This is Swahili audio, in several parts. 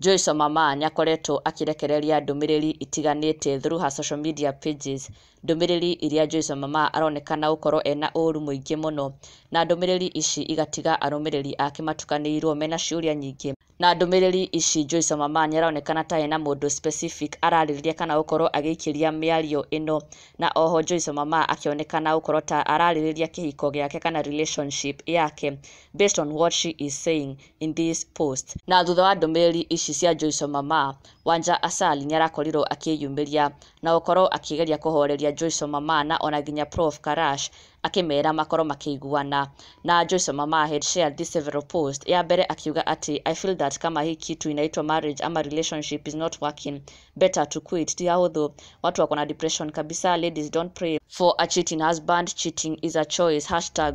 Joyce Wamamaa nĩakoretwo akĩrekereria ndũmĩrĩri itiganĩte through her social media pages. Ndũmĩrĩri iria Joyce Wamamaa aronekana gũkorwo ena ũru mũingĩ mũno, na ndũmĩrĩri ici igatiga arũmĩrĩri ake matukanĩirwo mena ciũria nyingĩ. Na ndũmĩrĩri ici Joyce Wamamaa nĩaronekana ta ena mũndũ specific ararĩrĩria kana gũkorwo agĩikĩria mĩario ĩno, na oho Joyce Wamamaa akĩonekana gũkorwo ta ararĩrĩria kĩhiko gĩake kana relationship yake based on what she is saying in this post. Na thutha wa ndũmĩrĩri ici cia Joyce Wamamaa, Wanja Asali nĩarakorirwo akĩyumĩria na gũkorwo akĩgeria kũhoreria Joyce Wamamaa na ona nginya Prof Karash akimera makorwo makĩiguana. Na Joyce Wamamaa had shared this several posts. Ya mbere akiuga ati I feel that kama hii kitu inaitwa marriage ama relationship is not working, better to quit. Ti hahũthũ, watu wako na depression kabisa. Ladies, don't pray for a cheating husband. Cheating is a choice.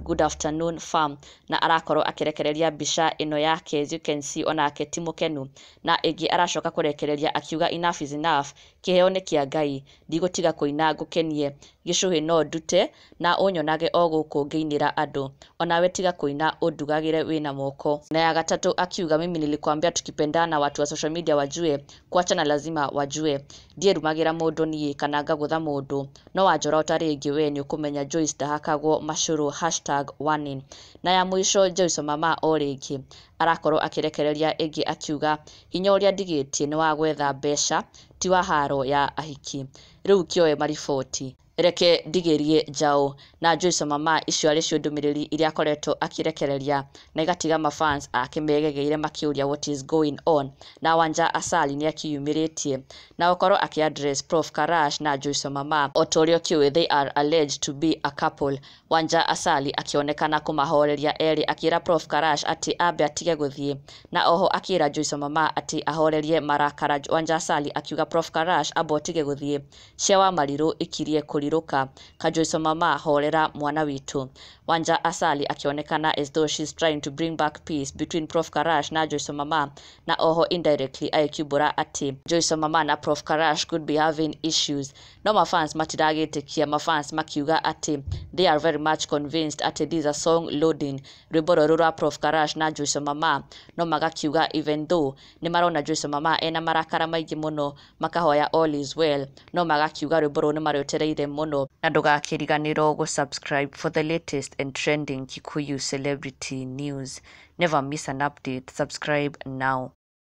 #good afternoon fam. Na arakorwo akirekereria mbica ino yake, as you can see ona ake ti mũkenu. Na ĩngĩ aracoka kũrekereria akiuga enough is enough, kĩheo nĩ kĩa Ngai, ndigũtiga kũina ngũkenie, gĩcũhĩ no ndute na ũnyonage o gũkũ ngĩinĩra andũ, onawe tiga kũina ũndugagĩre wĩna moko. Na ya gatatũ akiuga mimi nilikwambia tukipendana watu wa social media wajue, kuachana lazima wajue, ndierumagĩra mũndũ niĩ kana ngagũtha mũndũ, no wanjora ũtarĩ ĩngĩ we nĩũkũmenya Joyce ndahakagwo macũrũ, #warning. Na ya mũico Joyce Wamamaa o rĩngĩ arakorwo akĩrekereria ĩngĩ akiuga hinya ũrĩa ndigĩtie nĩ wa gwetha mbeca, ti wa haro ya ahiki, rĩu kĩoe mariboti reke ndigerie njaũ. Na Joyce Wamamaa icio arĩ cio ndũmĩrĩri iria akoretwo akĩrekereria na igatiga mafans ake megegeire makĩũria what is going on. Na Wanja Asali nĩ akĩyumĩrĩtie na gũkorwo akĩaddress Prof Karash na Joyce Wamamaa o ta ũrĩa kĩũĩ they are alleged to be a couple. Wanja Asali akĩonekana kũmahoreria erĩ, akĩra Prof Karash ati ambe atige gũthiĩ, na oho akĩra Joyce Wamamaa ati ahorerie marakara. Wanja Asali akiuga Prof Karash amba ũtige gũthiĩ, cia wa marirũ ikirie kũrirũka, ka Joyce Wamamaa horera mwana witũ. Wanja Asali akĩonekana as though she's trying to bring back peace between Prof Karash na Joyce Wamamaa, na oho indirectly agĩkiumbũra ati Joyce Wamamaa na Prof Karash could be having issues. No mafans matiragĩtĩkia, mafans makiuga ati they are very much convinced ati this is a song loading, rwĩmbo rũrũ rwa Prof Karash na Joyce Wamamaa. No magakiuga even though nĩ marona Joyce Wamamaa ena marakara maingĩ mũno, makahoya all is well, no magakiuga rwĩmbo rũrũ nĩ marwetereire mũno. Na ndũgakĩriganĩrwo gũ-subscribe for the latest and trending Kikuyu celebrity news. Never miss an update. Subscribe now.